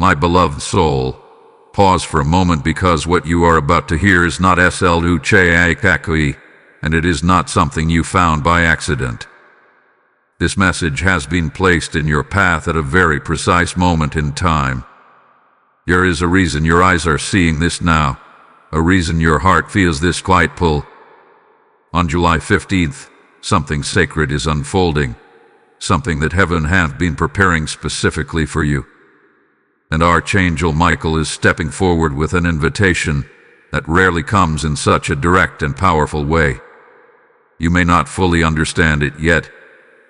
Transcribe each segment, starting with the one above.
My beloved soul, pause for a moment, because what you are about to hear is not sluchakui, and it is not something you found by accident. This message has been placed in your path at a very precise moment in time. There is a reason your eyes are seeing this now, a reason your heart feels this quiet pull. On July 15th, something sacred is unfolding, something that heaven has been preparing specifically for you. And Archangel Michael is stepping forward with an invitation that rarely comes in such a direct and powerful way. You may not fully understand it yet,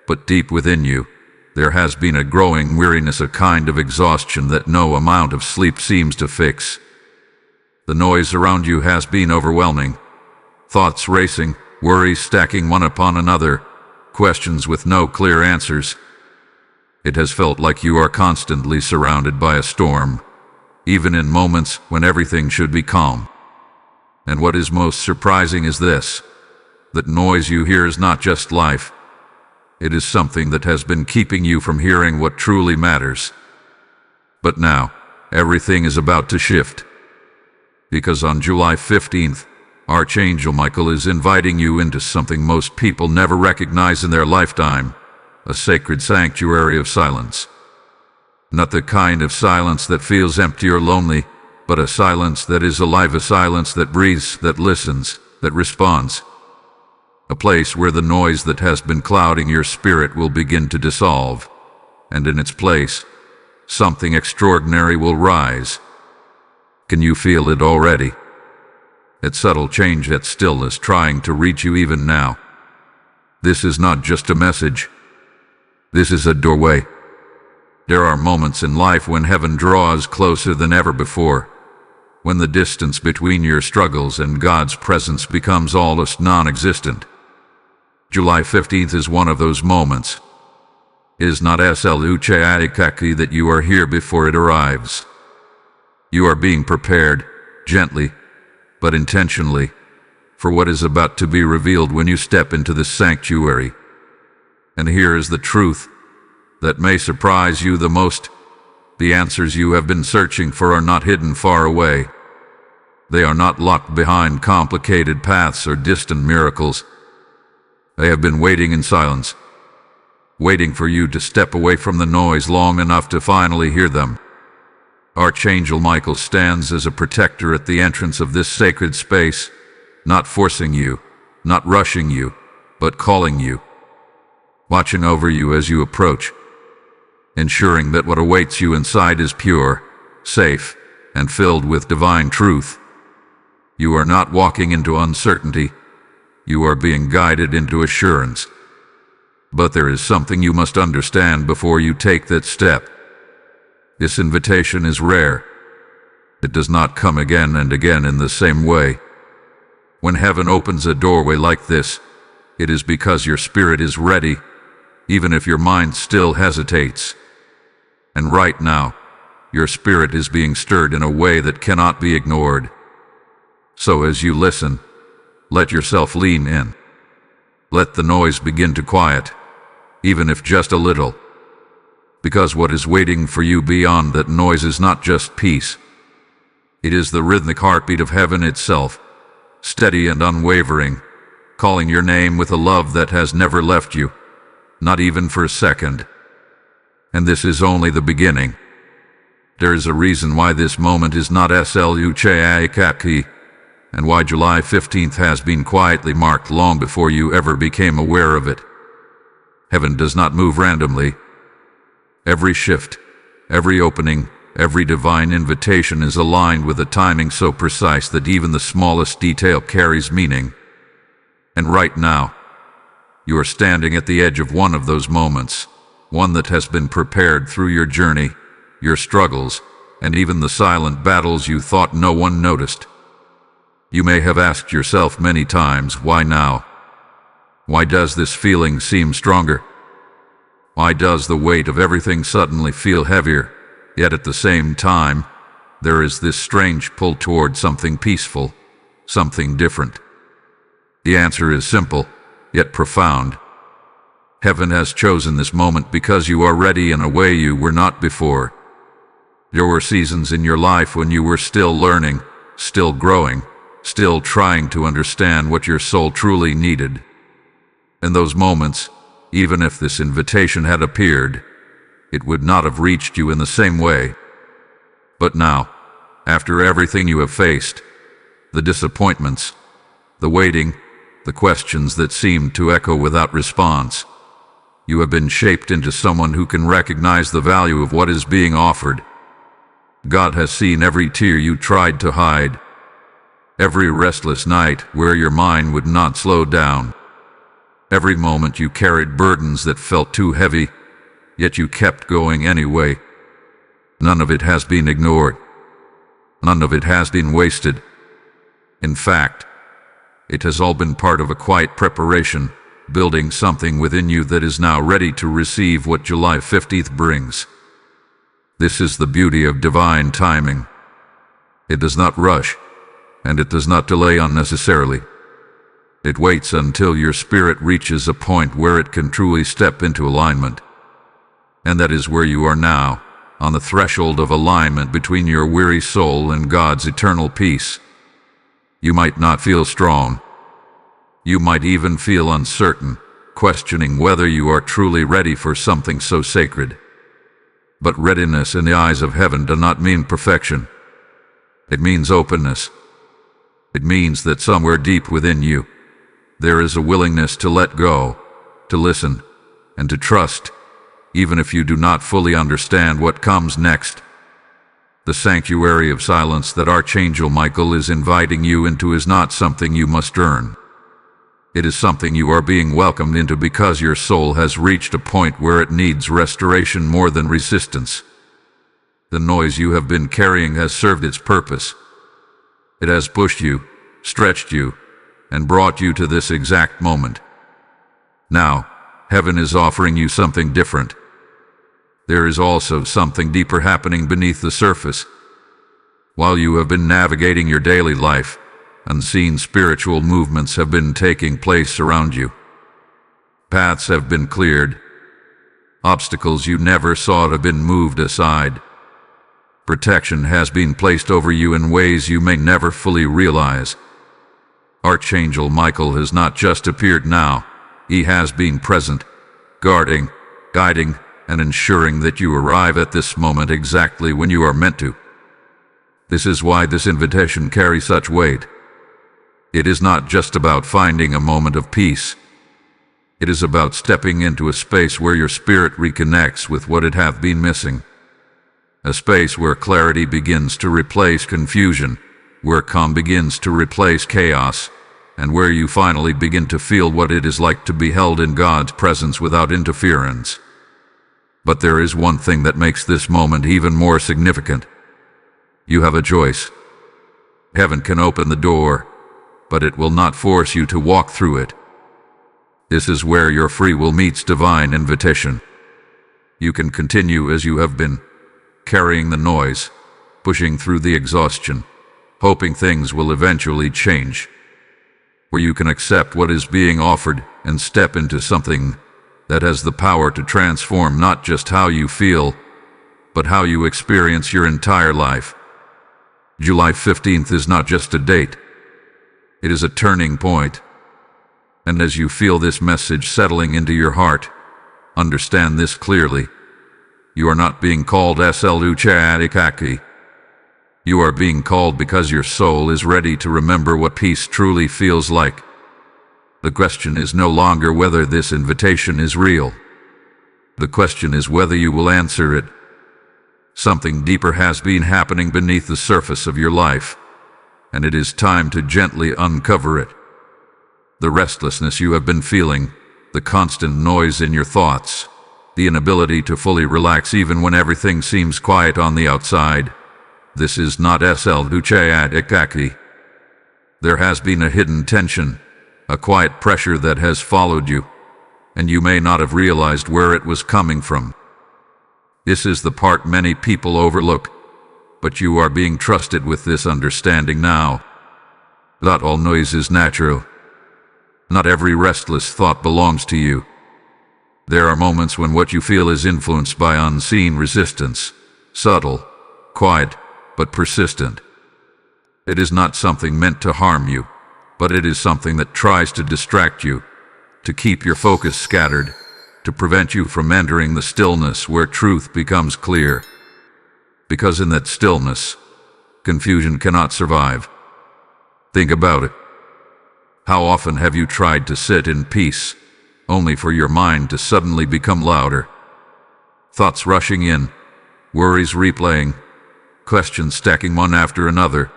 but deep within you, there has been a growing weariness, a kind of exhaustion that no amount of sleep seems to fix. The noise around you has been overwhelming. Thoughts racing, worries stacking one upon another, questions with no clear answers. It has felt like you are constantly surrounded by a storm, even in moments when everything should be calm. And what is most surprising is this: that noise you hear is not just life. It is something that has been keeping you from hearing what truly matters. But now, everything is about to shift. Because on July 15th, Archangel Michael is inviting you into something most people never recognize in their lifetime: a sacred sanctuary of silence. Not the kind of silence that feels empty or lonely, but a silence that is alive, a silence that breathes, that listens, that responds. A place where the noise that has been clouding your spirit will begin to dissolve, and in its place, something extraordinary will rise. Can you feel it already? That subtle change, that stillness trying to reach you even now. This is not just a message. This is a doorway. There are moments in life when heaven draws closer than ever before, when the distance between your struggles and God's presence becomes almost non-existent. July 15th is one of those moments. It is not sluchakui that you are here before it arrives. You are being prepared, gently, but intentionally, for what is about to be revealed when you step into this sanctuary. And here is the truth that may surprise you the most: the answers you have been searching for are not hidden far away. They are not locked behind complicated paths or distant miracles. They have been waiting in silence, waiting for you to step away from the noise long enough to finally hear them. Archangel Michael stands as a protector at the entrance of this sacred space, not forcing you, not rushing you, but calling you, watching over you as you approach, ensuring that what awaits you inside is pure, safe, and filled with divine truth. You are not walking into uncertainty. You are being guided into assurance. But there is something you must understand before you take that step. This invitation is rare. It does not come again and again in the same way. When heaven opens a doorway like this, it is because your spirit is ready, even if your mind still hesitates. And right now, your spirit is being stirred in a way that cannot be ignored. So as you listen, let yourself lean in. Let the noise begin to quiet, even if just a little. Because what is waiting for you beyond that noise is not just peace. It is the rhythmic heartbeat of heaven itself, steady and unwavering, calling your name with a love that has never left you, not even for a second. And this is only the beginning. There is a reason why this moment is not sluchakui, and why July 15th has been quietly marked long before you ever became aware of it. Heaven does not move randomly. Every shift, every opening, every divine invitation is aligned with a timing so precise that even the smallest detail carries meaning. And right now, you are standing at the edge of one of those moments, one that has been prepared through your journey, your struggles, and even the silent battles you thought no one noticed. You may have asked yourself many times, why now? Why does this feeling seem stronger? Why does the weight of everything suddenly feel heavier? Yet at the same time, there is this strange pull toward something peaceful, something different. The answer is simple, yet profound. Heaven has chosen this moment because you are ready in a way you were not before. There were seasons in your life when you were still learning, still growing, still trying to understand what your soul truly needed. In those moments, even if this invitation had appeared, it would not have reached you in the same way. But now, after everything you have faced, the disappointments, the waiting, the questions that seemed to echo without response, you have been shaped into someone who can recognize the value of what is being offered. God has seen every tear you tried to hide, every restless night where your mind would not slow down, every moment you carried burdens that felt too heavy, yet you kept going anyway. None of it has been ignored. None of it has been wasted. In fact, it has all been part of a quiet preparation, building something within you that is now ready to receive what July 15th brings. This is the beauty of divine timing. It does not rush, and it does not delay unnecessarily. It waits until your spirit reaches a point where it can truly step into alignment. And that is where you are now, on the threshold of alignment between your weary soul and God's eternal peace. You might not feel strong. You might even feel uncertain, questioning whether you are truly ready for something so sacred. But readiness in the eyes of heaven does not mean perfection. It means openness. It means that somewhere deep within you, there is a willingness to let go, to listen, and to trust, even if you do not fully understand what comes next. The sanctuary of silence that Archangel Michael is inviting you into is not something you must earn. It is something you are being welcomed into because your soul has reached a point where it needs restoration more than resistance. The noise you have been carrying has served its purpose. It has pushed you, stretched you, and brought you to this exact moment. Now, heaven is offering you something different. There is also something deeper happening beneath the surface. While you have been navigating your daily life, unseen spiritual movements have been taking place around you. Paths have been cleared. Obstacles you never saw have been moved aside. Protection has been placed over you in ways you may never fully realize. Archangel Michael has not just appeared now. He has been present, guarding, guiding, and ensuring that you arrive at this moment exactly when you are meant to. This is why this invitation carries such weight. It is not just about finding a moment of peace. It is about stepping into a space where your spirit reconnects with what it hath been missing. A space where clarity begins to replace confusion, where calm begins to replace chaos, and where you finally begin to feel what it is like to be held in God's presence without interference. But there is one thing that makes this moment even more significant. You have a choice. Heaven can open the door, but it will not force you to walk through it. This is where your free will meets divine invitation. You can continue as you have been, carrying the noise, pushing through the exhaustion, hoping things will eventually change. Or you can accept what is being offered and step into something that has the power to transform not just how you feel, but how you experience your entire life. July 15th is not just a date. It is a turning point. And as you feel this message settling into your heart, understand this clearly. You are not being called SLUCHADIKAKI. You are being called because your soul is ready to remember what peace truly feels like. The question is no longer whether this invitation is real. The question is whether you will answer it. Something deeper has been happening beneath the surface of your life, and it is time to gently uncover it. The restlessness you have been feeling, the constant noise in your thoughts, the inability to fully relax even when everything seems quiet on the outside. This is not SLUCHADIKAKI. There has been a hidden tension, a quiet pressure that has followed you, and you may not have realized where it was coming from. This is the part many people overlook, but you are being trusted with this understanding now. Not all noise is natural. Not every restless thought belongs to you. There are moments when what you feel is influenced by unseen resistance, subtle, quiet, but persistent. It is not something meant to harm you, but it is something that tries to distract you, to keep your focus scattered, to prevent you from entering the stillness where truth becomes clear. Because in that stillness, confusion cannot survive. Think about it. How often have you tried to sit in peace, only for your mind to suddenly become louder? Thoughts rushing in, worries replaying, questions stacking one after another.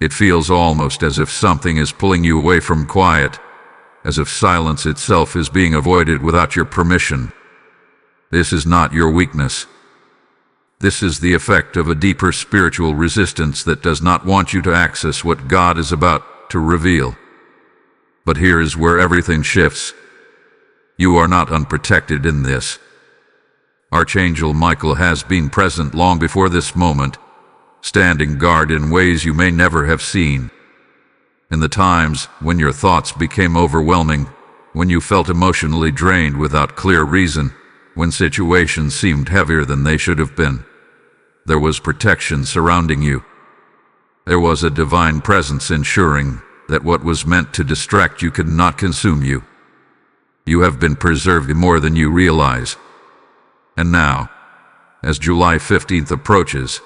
It feels almost as if something is pulling you away from quiet, as if silence itself is being avoided without your permission. This is not your weakness. This is the effect of a deeper spiritual resistance that does not want you to access what God is about to reveal. But here is where everything shifts. You are not unprotected in this. Archangel Michael has been present long before this moment, standing guard in ways you may never have seen. In the times when your thoughts became overwhelming, when you felt emotionally drained without clear reason, when situations seemed heavier than they should have been, there was protection surrounding you. There was a divine presence ensuring that what was meant to distract you could not consume you. You have been preserved more than you realize. And now, as July 15th approaches,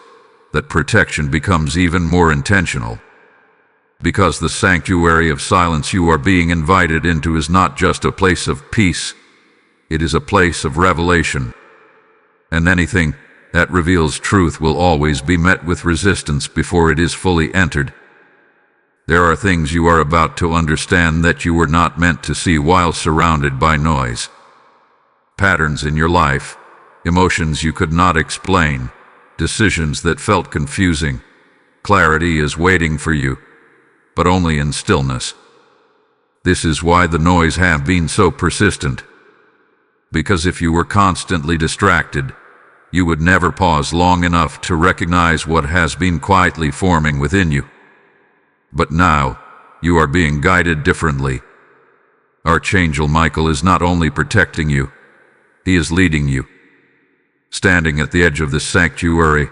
that protection becomes even more intentional. Because the sanctuary of silence you are being invited into is not just a place of peace, it is a place of revelation. And anything that reveals truth will always be met with resistance before it is fully entered. There are things you are about to understand that you were not meant to see while surrounded by noise. Patterns in your life, emotions you could not explain, decisions that felt confusing. Clarity is waiting for you, but only in stillness. This is why the noise have been so persistent. Because if you were constantly distracted, you would never pause long enough to recognize what has been quietly forming within you. But now, you are being guided differently. Archangel Michael is not only protecting you, he is leading you. Standing at the edge of the sanctuary,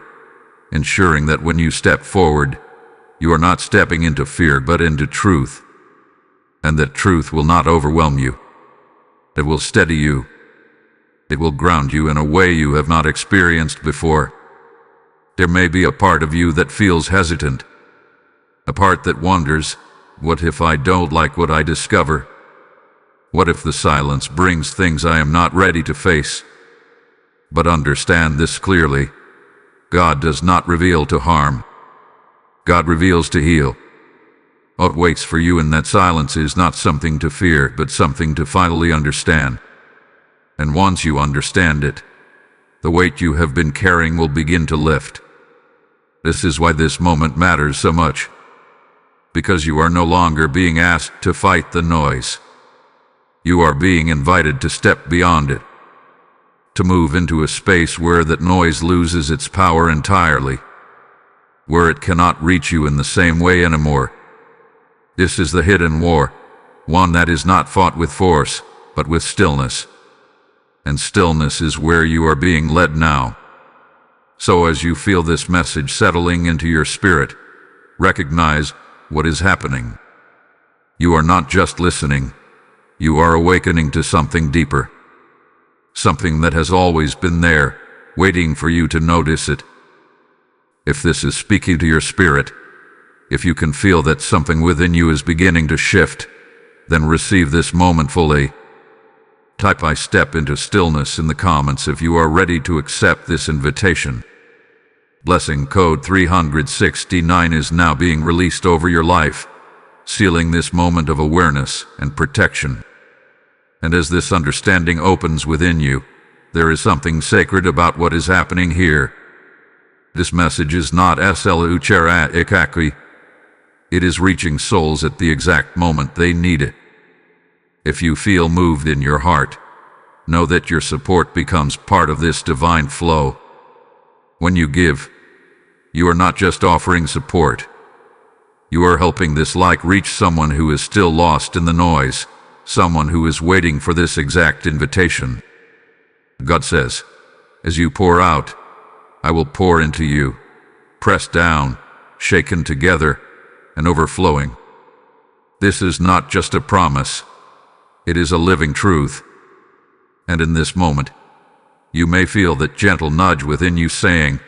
ensuring that when you step forward, you are not stepping into fear but into truth, and that truth will not overwhelm you. It will steady you. It will ground you in a way you have not experienced before. There may be a part of you that feels hesitant, a part that wonders, what if I don't like what I discover? What if the silence brings things I am not ready to face? But understand this clearly. God does not reveal to harm. God reveals to heal. What waits for you in that silence is not something to fear, but something to finally understand. And once you understand it, the weight you have been carrying will begin to lift. This is why this moment matters so much. Because you are no longer being asked to fight the noise. You are being invited to step beyond it, to move into a space where that noise loses its power entirely, where it cannot reach you in the same way anymore. This is the hidden war, one that is not fought with force, but with stillness. And stillness is where you are being led now. So as you feel this message settling into your spirit, recognize what is happening. You are not just listening, you are awakening to something deeper. Something that has always been there, waiting for you to notice it. If this is speaking to your spirit, if you can feel that something within you is beginning to shift, then receive this moment fully. Type "I step into stillness" in the comments if you are ready to accept this invitation. Blessing code 369 is now being released over your life, sealing this moment of awareness and protection. And as this understanding opens within you, there is something sacred about what is happening here. This message is not ikaki. It is reaching souls at the exact moment they need it. If you feel moved in your heart, know that your support becomes part of this divine flow. When you give, you are not just offering support. You are helping this light reach someone who is still lost in the noise, someone who is waiting for this exact invitation. God says, as you pour out, I will pour into you, pressed down, shaken together, and overflowing. This is not just a promise. It is a living truth. And in this moment, you may feel that gentle nudge within you saying,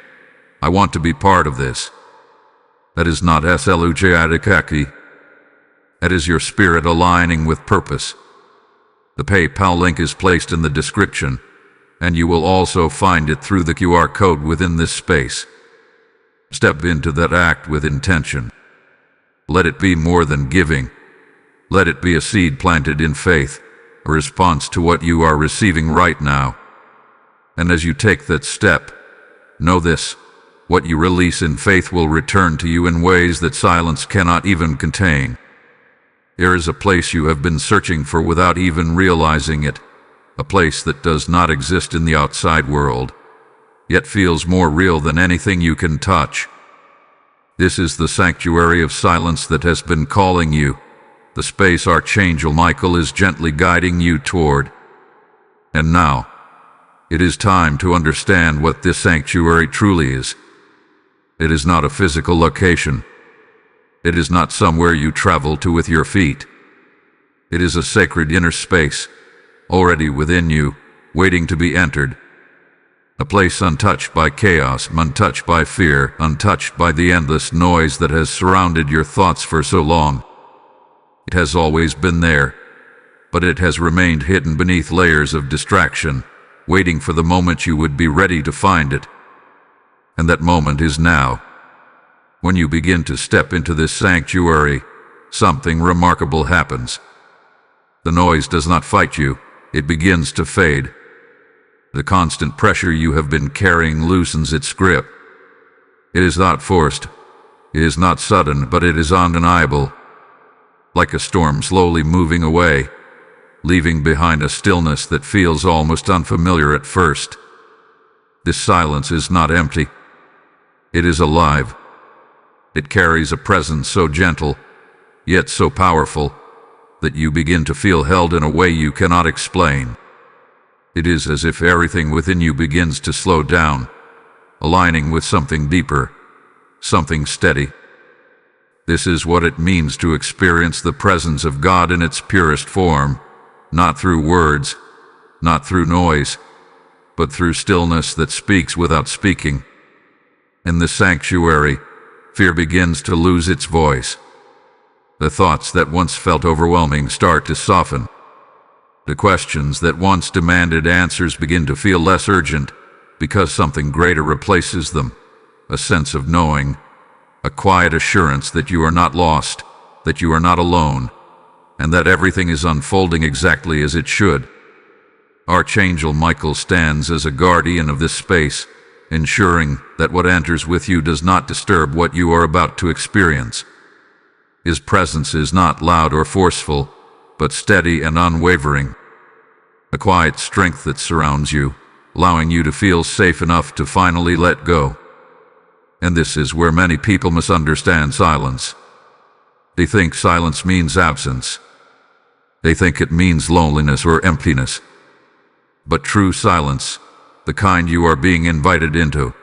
I want to be part of this. That is not slujadikaki. That is your spirit aligning with purpose. The PayPal link is placed in the description, and you will also find it through the QR code within this space. Step into that act with intention. Let it be more than giving. Let it be a seed planted in faith, a response to what you are receiving right now. And as you take that step, know this: what you release in faith will return to you in ways that silence cannot even contain. There is a place you have been searching for without even realizing it, a place that does not exist in the outside world, yet feels more real than anything you can touch. This is the sanctuary of silence that has been calling you, the space Archangel Michael is gently guiding you toward. And now, it is time to understand what this sanctuary truly is. It is not a physical location. It is not somewhere you travel to with your feet. It is a sacred inner space, already within you, waiting to be entered. A place untouched by chaos, untouched by fear, untouched by the endless noise that has surrounded your thoughts for so long. It has always been there, but it has remained hidden beneath layers of distraction, waiting for the moment you would be ready to find it. And that moment is now. When you begin to step into this sanctuary, something remarkable happens. The noise does not fight you, it begins to fade. The constant pressure you have been carrying loosens its grip. It is not forced, it is not sudden, but it is undeniable. Like a storm slowly moving away, leaving behind a stillness that feels almost unfamiliar at first. This silence is not empty. It is alive. It carries a presence so gentle, yet so powerful, that you begin to feel held in a way you cannot explain. It is as if everything within you begins to slow down, aligning with something deeper, something steady. This is what it means to experience the presence of God in its purest form, not through words, not through noise, but through stillness that speaks without speaking. In the sanctuary, fear begins to lose its voice. The thoughts that once felt overwhelming start to soften. The questions that once demanded answers begin to feel less urgent because something greater replaces them, a sense of knowing, a quiet assurance that you are not lost, that you are not alone, and that everything is unfolding exactly as it should. Archangel Michael stands as a guardian of this space, ensuring that what enters with you does not disturb what you are about to experience. His presence is not loud or forceful, but steady and unwavering. A quiet strength that surrounds you, allowing you to feel safe enough to finally let go. And this is where many people misunderstand silence. They think silence means absence. They think it means loneliness or emptiness. But true silence, the kind you are being invited into,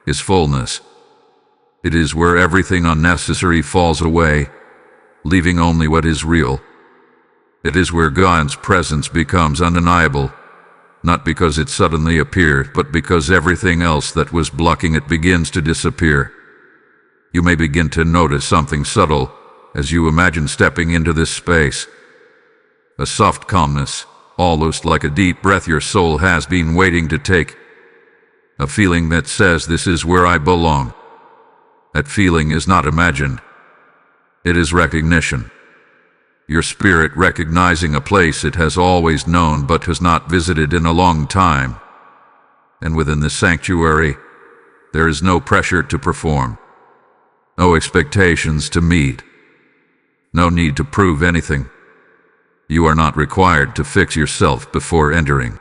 is fullness. It is where everything unnecessary falls away, leaving only what is real. It is where God's presence becomes undeniable, not because it suddenly appeared, but because everything else that was blocking it begins to disappear. You may begin to notice something subtle as you imagine stepping into this space. A soft calmness, almost like a deep breath your soul has been waiting to take. A feeling that says, "This is where I belong." That feeling is not imagined. It is recognition. Your spirit recognizing a place it has always known but has not visited in a long time. And within this sanctuary, there is no pressure to perform, no expectations to meet, no need to prove anything. You are not required to fix yourself before entering.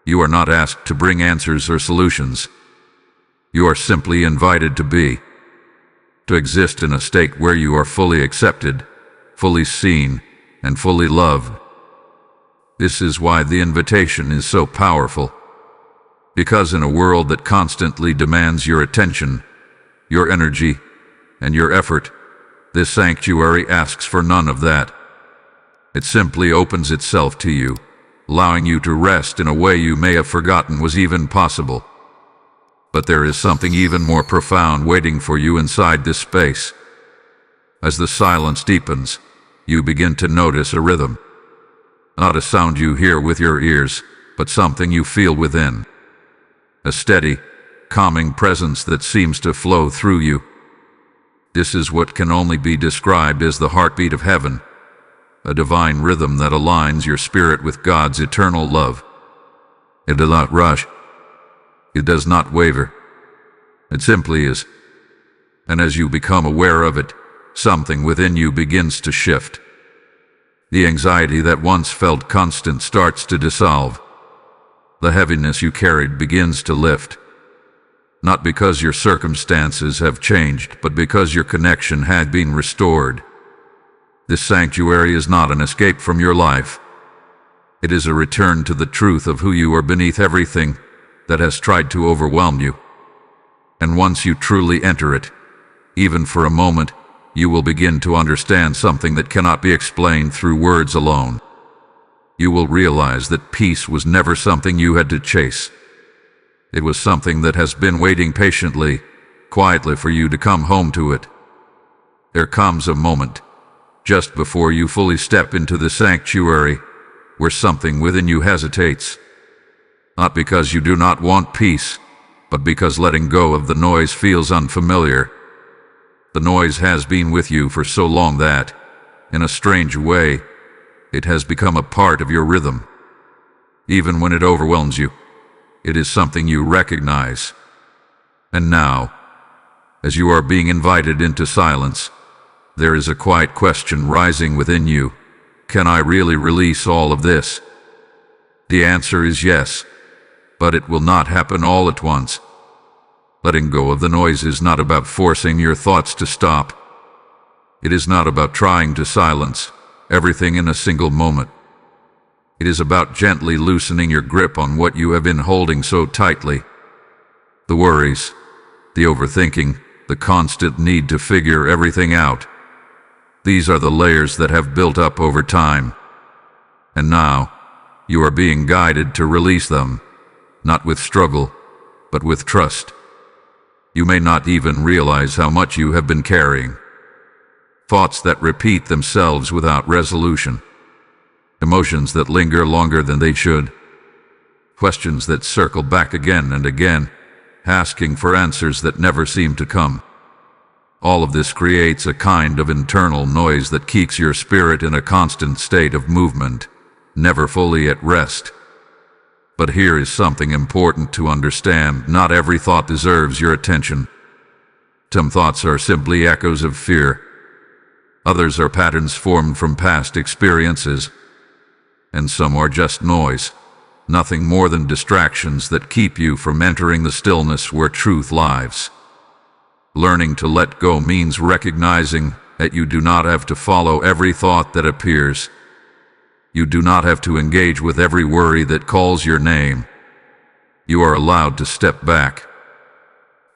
You are not asked to bring answers or solutions. You are simply invited to be, to exist in a state where you are fully accepted, fully seen, and fully loved. This is why the invitation is so powerful. Because in a world that constantly demands your attention, your energy, and your effort, this sanctuary asks for none of that. It simply opens itself to you, allowing you to rest in a way you may have forgotten was even possible. But there is something even more profound waiting for you inside this space. As the silence deepens, you begin to notice a rhythm. Not a sound you hear with your ears, but something you feel within. A steady, calming presence that seems to flow through you. This is what can only be described as the heartbeat of heaven, a divine rhythm that aligns your spirit with God's eternal love. It does not rush. It does not waver. It simply is. And as you become aware of it, something within you begins to shift. The anxiety that once felt constant starts to dissolve. The heaviness you carried begins to lift. Not because your circumstances have changed, but because your connection had been restored. This sanctuary is not an escape from your life. It is a return to the truth of who you are beneath everything that has tried to overwhelm you. And once you truly enter it, even for a moment, you will begin to understand something that cannot be explained through words alone. You will realize that peace was never something you had to chase. It was something that has been waiting patiently, quietly for you to come home to it. There comes a moment, just before you fully step into the sanctuary, where something within you hesitates. Not because you do not want peace, but because letting go of the noise feels unfamiliar. The noise has been with you for so long that, in a strange way, it has become a part of your rhythm. Even when it overwhelms you, it is something you recognize. And now, as you are being invited into silence, there is a quiet question rising within you. Can I really release all of this? The answer is yes, but it will not happen all at once. Letting go of the noise is not about forcing your thoughts to stop. It is not about trying to silence everything in a single moment. It is about gently loosening your grip on what you have been holding so tightly. The worries, the overthinking, the constant need to figure everything out. These are the layers that have built up over time. And now, you are being guided to release them, not with struggle, but with trust. You may not even realize how much you have been carrying. Thoughts that repeat themselves without resolution. Emotions that linger longer than they should. Questions that circle back again and again, asking for answers that never seem to come. All of this creates a kind of internal noise that keeps your spirit in a constant state of movement, never fully at rest. But here is something important to understand. Not every thought deserves your attention. Some thoughts are simply echoes of fear. Others are patterns formed from past experiences. And some are just noise, nothing more than distractions that keep you from entering the stillness where truth lives. Learning to let go means recognizing that you do not have to follow every thought that appears. You do not have to engage with every worry that calls your name. You are allowed to step back.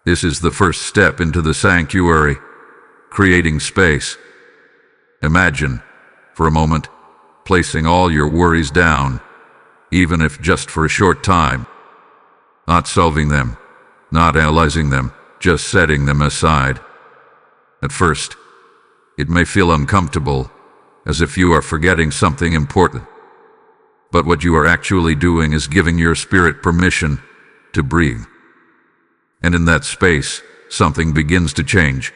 This is the first step into the sanctuary, creating space. Imagine, for a moment, placing all your worries down, even if just for a short time. Not solving them, not analyzing them, just setting them aside. At first, it may feel uncomfortable, as if you are forgetting something important. But what you are actually doing is giving your spirit permission to breathe. And in that space, something begins to change.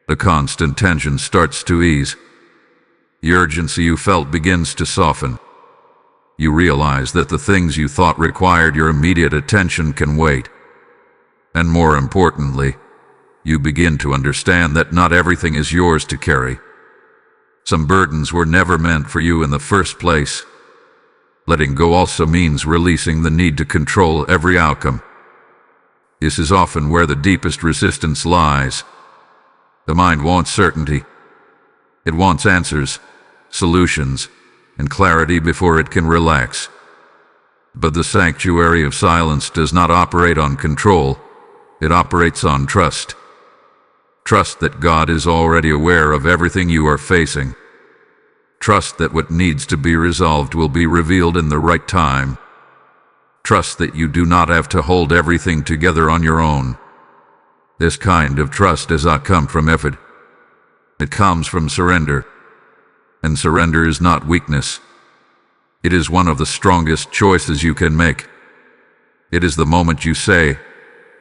The constant tension starts to ease. The urgency you felt begins to soften. You realize that the things you thought required your immediate attention can wait. And more importantly, you begin to understand that not everything is yours to carry. Some burdens were never meant for you in the first place. Letting go also means releasing the need to control every outcome. This is often where the deepest resistance lies. The mind wants certainty. It wants answers, solutions, and clarity before it can relax. But the sanctuary of silence does not operate on control, it operates on trust. Trust that God is already aware of everything you are facing. Trust that what needs to be resolved will be revealed in the right time. Trust that you do not have to hold everything together on your own. This kind of trust does not come from effort. It comes from surrender. And surrender is not weakness. It is one of the strongest choices you can make. It is the moment you say,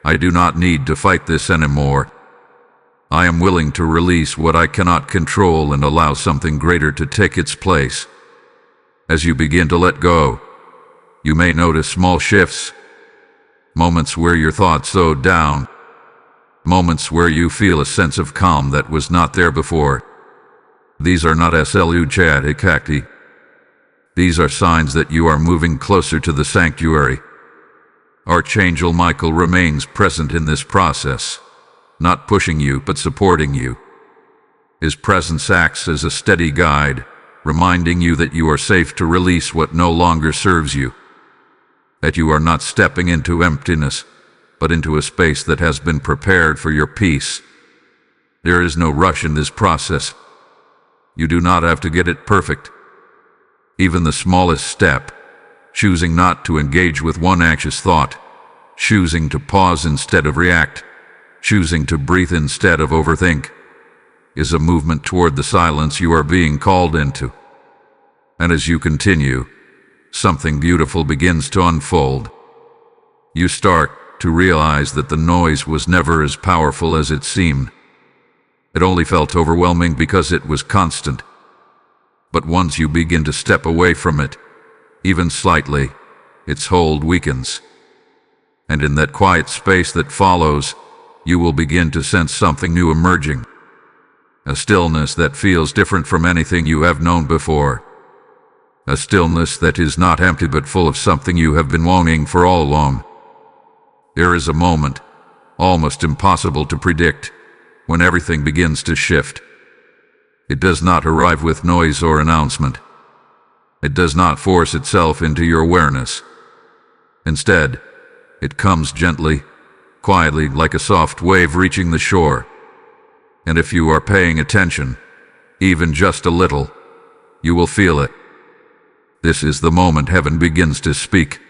I do not need to fight this anymore. I am willing to release what I cannot control and allow something greater to take its place. As you begin to let go, you may notice small shifts, moments where your thoughts slow down, moments where you feel a sense of calm that was not there before. These are not slujadikakti. These are signs that you are moving closer to the sanctuary. Archangel Michael remains present in this process, not pushing you but supporting you. His presence acts as a steady guide, reminding you that you are safe to release what no longer serves you, that you are not stepping into emptiness, but into a space that has been prepared for your peace. There is no rush in this process. You do not have to get it perfect. Even the smallest step, choosing not to engage with one anxious thought, choosing to pause instead of react, choosing to breathe instead of overthink, is a movement toward the silence you are being called into. And as you continue, something beautiful begins to unfold. You start to realize that the noise was never as powerful as it seemed. It only felt overwhelming because it was constant. But once you begin to step away from it, even slightly, its hold weakens. And in that quiet space that follows, you will begin to sense something new emerging. A stillness that feels different from anything you have known before. A stillness that is not empty but full of something you have been longing for all along. There is a moment, almost impossible to predict, when everything begins to shift. It does not arrive with noise or announcement. It does not force itself into your awareness. Instead, it comes gently, quietly, like a soft wave reaching the shore. And if you are paying attention, even just a little, you will feel it. This is the moment heaven begins to speak.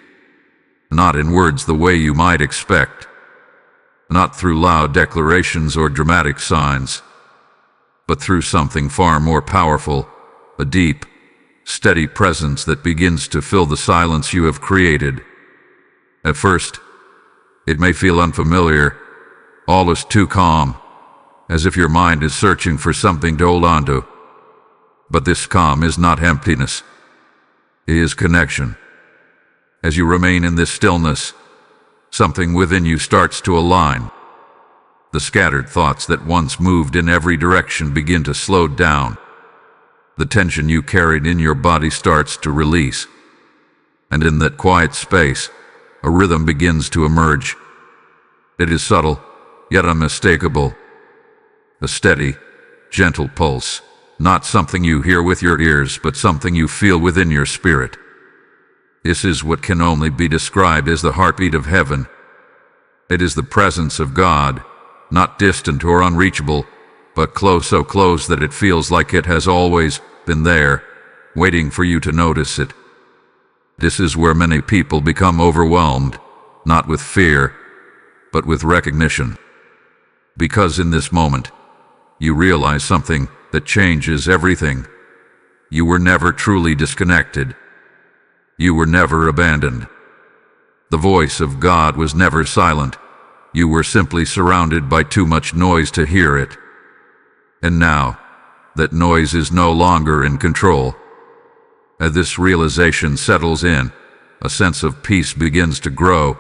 Not in words the way you might expect. Not through loud declarations or dramatic signs, but through something far more powerful, a deep, steady presence that begins to fill the silence you have created. At first, it may feel unfamiliar, all is too calm, as if your mind is searching for something to hold on to. But this calm is not emptiness. It is connection. As you remain in this stillness, something within you starts to align. The scattered thoughts that once moved in every direction begin to slow down. The tension you carried in your body starts to release. And in that quiet space, a rhythm begins to emerge. It is subtle, yet unmistakable. A steady, gentle pulse, not something you hear with your ears, but something you feel within your spirit. This is what can only be described as the heartbeat of heaven. It is the presence of God, not distant or unreachable, but close, so close that it feels like it has always been there, waiting for you to notice it. This is where many people become overwhelmed, not with fear, but with recognition. Because in this moment, you realize something that changes everything. You were never truly disconnected. You were never abandoned. The voice of God was never silent. You were simply surrounded by too much noise to hear it. And now, that noise is no longer in control. As this realization settles in, a sense of peace begins to grow.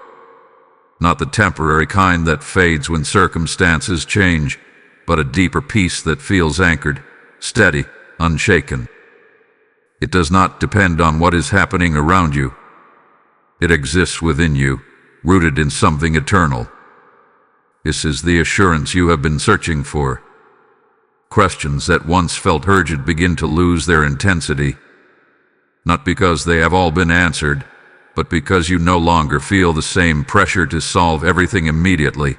Not the temporary kind that fades when circumstances change, but a deeper peace that feels anchored, steady, unshaken. It does not depend on what is happening around you. It exists within you, rooted in something eternal. This is the assurance you have been searching for. Questions that once felt urgent begin to lose their intensity, not because they have all been answered, but because you no longer feel the same pressure to solve everything immediately.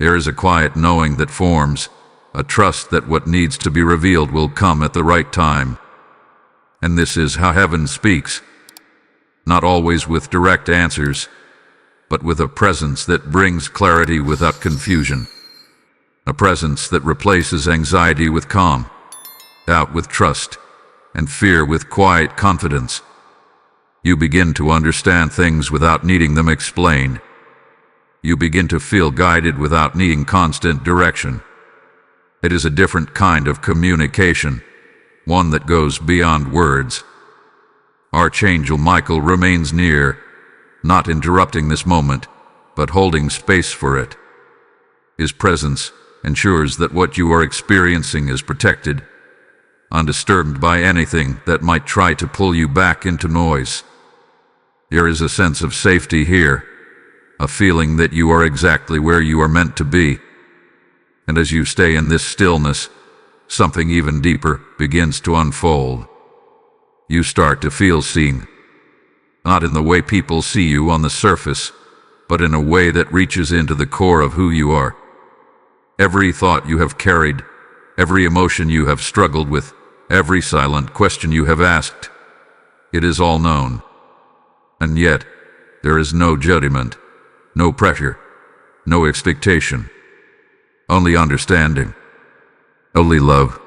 There is a quiet knowing that forms, a trust that what needs to be revealed will come at the right time. And this is how heaven speaks, not always with direct answers, but with a presence that brings clarity without confusion. A presence that replaces anxiety with calm, doubt with trust, and fear with quiet confidence. You begin to understand things without needing them explained. You begin to feel guided without needing constant direction. It is a different kind of communication, one that goes beyond words. Archangel Michael remains near, not interrupting this moment, but holding space for it. His presence ensures that what you are experiencing is protected, undisturbed by anything that might try to pull you back into noise. There is a sense of safety here, a feeling that you are exactly where you are meant to be. And as you stay in this stillness, something even deeper begins to unfold. You start to feel seen, not in the way people see you on the surface, but in a way that reaches into the core of who you are. Every thought you have carried, every emotion you have struggled with, every silent question you have asked, it is all known. And yet, there is no judgment, no pressure, no expectation, only understanding, only love.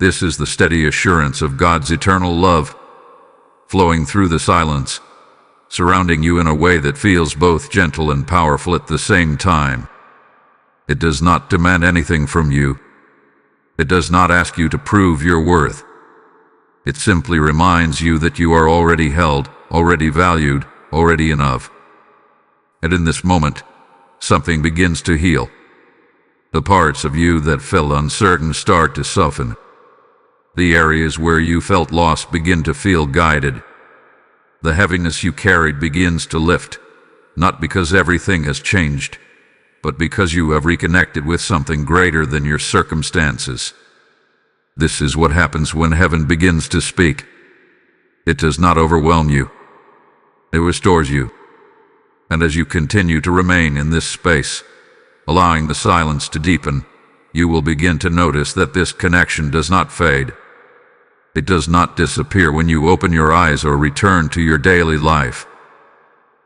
This is the steady assurance of God's eternal love, flowing through the silence, surrounding you in a way that feels both gentle and powerful at the same time. It does not demand anything from you. It does not ask you to prove your worth. It simply reminds you that you are already held, already valued, already enough. And in this moment, something begins to heal. The parts of you that felt uncertain start to soften. The areas where you felt lost begin to feel guided. The heaviness you carried begins to lift, not because everything has changed, but because you have reconnected with something greater than your circumstances. This is what happens when heaven begins to speak. It does not overwhelm you. It restores you. And as you continue to remain in this space, allowing the silence to deepen, you will begin to notice that this connection does not fade. It does not disappear when you open your eyes or return to your daily life.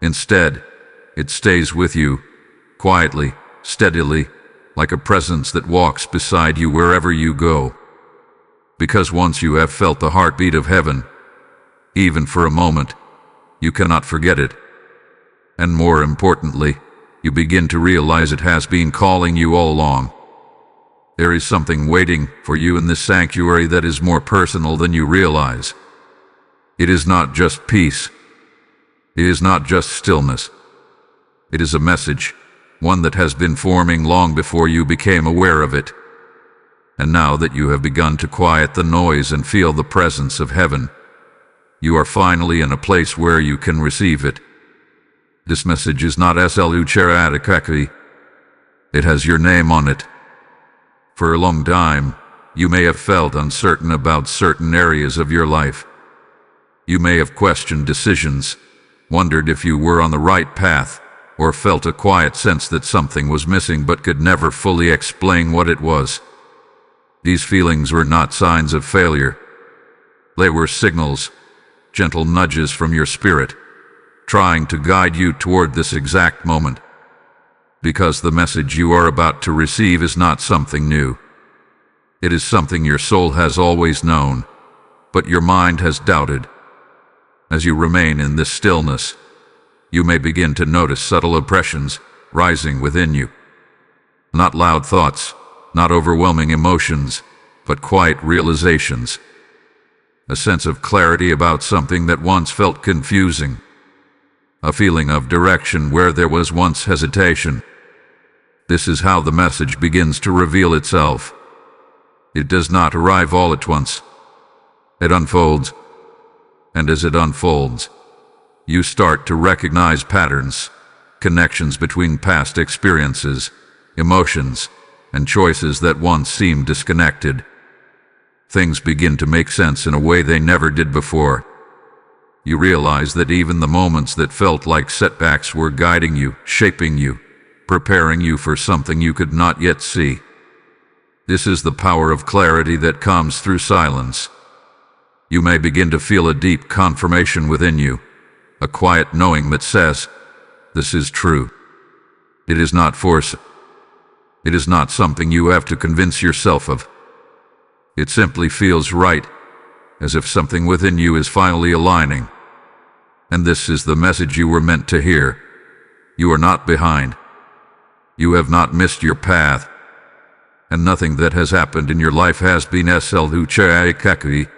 Instead, it stays with you, quietly, steadily, like a presence that walks beside you wherever you go. Because once you have felt the heartbeat of heaven, even for a moment, you cannot forget it. And more importantly, you begin to realize it has been calling you all along. There is something waiting for you in this sanctuary that is more personal than you realize. It is not just peace. It is not just stillness. It is a message, one that has been forming long before you became aware of it. And now that you have begun to quiet the noise and feel the presence of heaven, you are finally in a place where you can receive it. This message is not SLU. It has your name on it. For a long time, you may have felt uncertain about certain areas of your life. You may have questioned decisions, wondered if you were on the right path, or felt a quiet sense that something was missing but could never fully explain what it was. These feelings were not signs of failure. They were signals, gentle nudges from your spirit, trying to guide you toward this exact moment. Because the message you are about to receive is not something new. It is something your soul has always known, but your mind has doubted. As you remain in this stillness, you may begin to notice subtle impressions rising within you. Not loud thoughts, not overwhelming emotions, but quiet realizations. A sense of clarity about something that once felt confusing. A feeling of direction where there was once hesitation. This is how the message begins to reveal itself. It does not arrive all at once. It unfolds. And as it unfolds, you start to recognize patterns, connections between past experiences, emotions, and choices that once seemed disconnected. Things begin to make sense in a way they never did before. You realize that even the moments that felt like setbacks were guiding you, shaping you, preparing you for something you could not yet see. This is the power of clarity that comes through silence. You may begin to feel a deep confirmation within you, a quiet knowing that says, "This is true." It is not force. It is not something you have to convince yourself of. It simply feels right, as if something within you is finally aligning. And this is the message you were meant to hear. You are not behind. You have not missed your path. And nothing that has happened in your life has been SLUCHAIKAKI.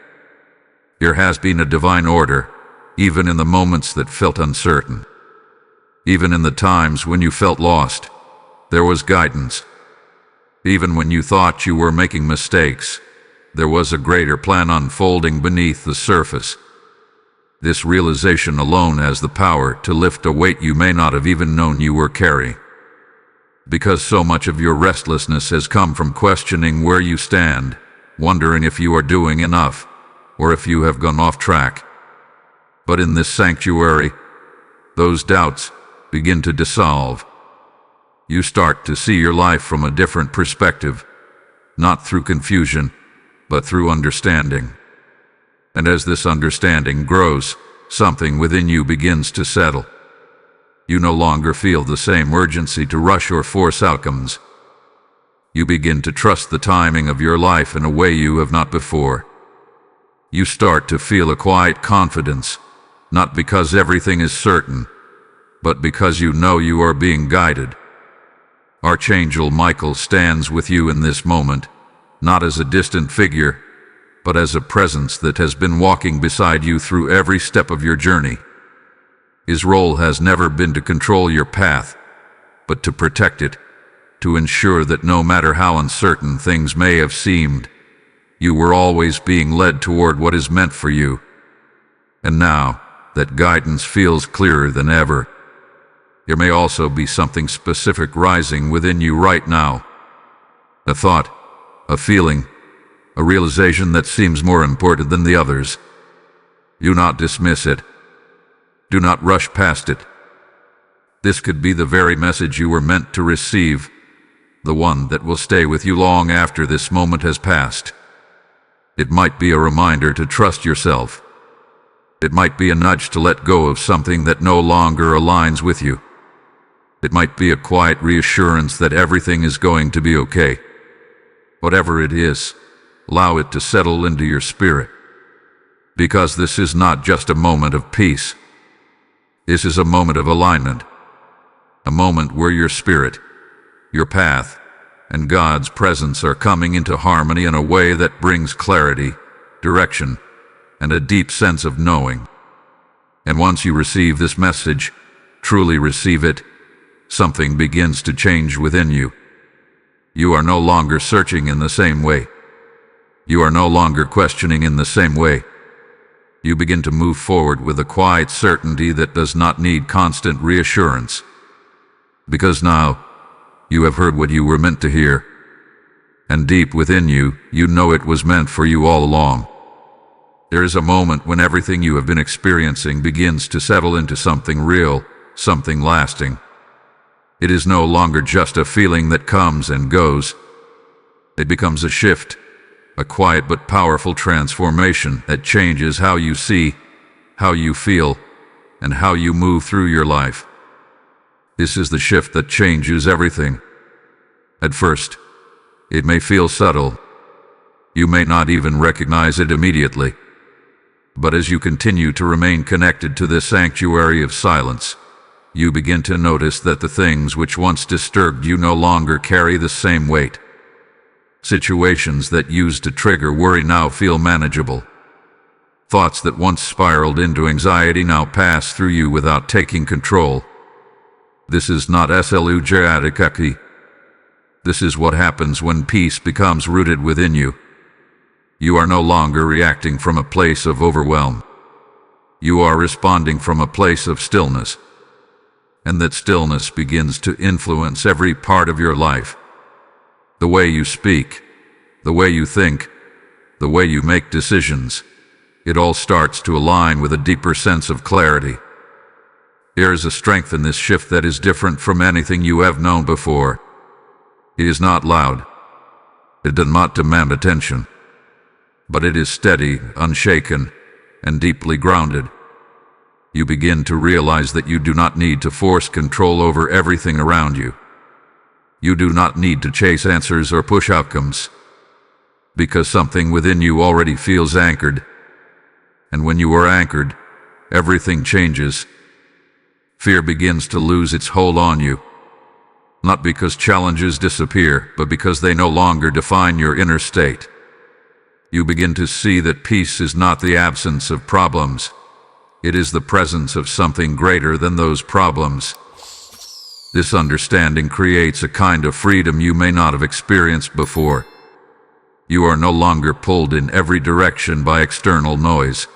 There has been a divine order, even in the moments that felt uncertain. Even in the times when you felt lost, there was guidance. Even when you thought you were making mistakes, there was a greater plan unfolding beneath the surface. This realization alone has the power to lift a weight you may not have even known you were carrying. Because so much of your restlessness has come from questioning where you stand, wondering if you are doing enough, or if you have gone off track. But in this sanctuary, those doubts begin to dissolve. You start to see your life from a different perspective, not through confusion, but through understanding. And as this understanding grows, something within you begins to settle. You no longer feel the same urgency to rush or force outcomes. You begin to trust the timing of your life in a way you have not before. You start to feel a quiet confidence, not because everything is certain, but because you know you are being guided. Archangel Michael stands with you in this moment, not as a distant figure, but as a presence that has been walking beside you through every step of your journey. His role has never been to control your path, but to protect it, to ensure that no matter how uncertain things may have seemed, you were always being led toward what is meant for you. And now, that guidance feels clearer than ever. There may also be something specific rising within you right now. A thought, a feeling, a realization that seems more important than the others. Do not dismiss it. Do not rush past it. This could be the very message you were meant to receive, the one that will stay with you long after this moment has passed. It might be a reminder to trust yourself. It might be a nudge to let go of something that no longer aligns with you. It might be a quiet reassurance that everything is going to be okay. Whatever it is, allow it to settle into your spirit. Because this is not just a moment of peace. This is a moment of alignment. A moment where your spirit, your path, and God's presence are coming into harmony in a way that brings clarity, direction, and a deep sense of knowing. And once you receive this message, truly receive it, something begins to change within you. You are no longer searching in the same way. You are no longer questioning in the same way. You begin to move forward with a quiet certainty that does not need constant reassurance. Because now, you have heard what you were meant to hear. And deep within you, you know it was meant for you all along. There is a moment when everything you have been experiencing begins to settle into something real, something lasting. It is no longer just a feeling that comes and goes. It becomes a shift, a quiet but powerful transformation that changes how you see, how you feel, and how you move through your life. This is the shift that changes everything. At first, it may feel subtle. You may not even recognize it immediately. But as you continue to remain connected to this sanctuary of silence, you begin to notice that the things which once disturbed you no longer carry the same weight. Situations that used to trigger worry now feel manageable. Thoughts that once spiraled into anxiety now pass through you without taking control. This is not SLUJADIKAKI. This is what happens when peace becomes rooted within you. You are no longer reacting from a place of overwhelm. You are responding from a place of stillness. And that stillness begins to influence every part of your life. The way you speak, the way you think, the way you make decisions. it all starts to align with a deeper sense of clarity. There is a strength in this shift that is different from anything you have known before. It is not loud. It does not demand attention. But it is steady, unshaken, and deeply grounded. You begin to realize that you do not need to force control over everything around you. You do not need to chase answers or push outcomes, because something within you already feels anchored. And when you are anchored, everything changes. Fear begins to lose its hold on you, not because challenges disappear, but because they no longer define your inner state. You begin to see that peace is not the absence of problems. It is the presence of something greater than those problems. This understanding creates a kind of freedom you may not have experienced before. You are no longer pulled in every direction by external noise.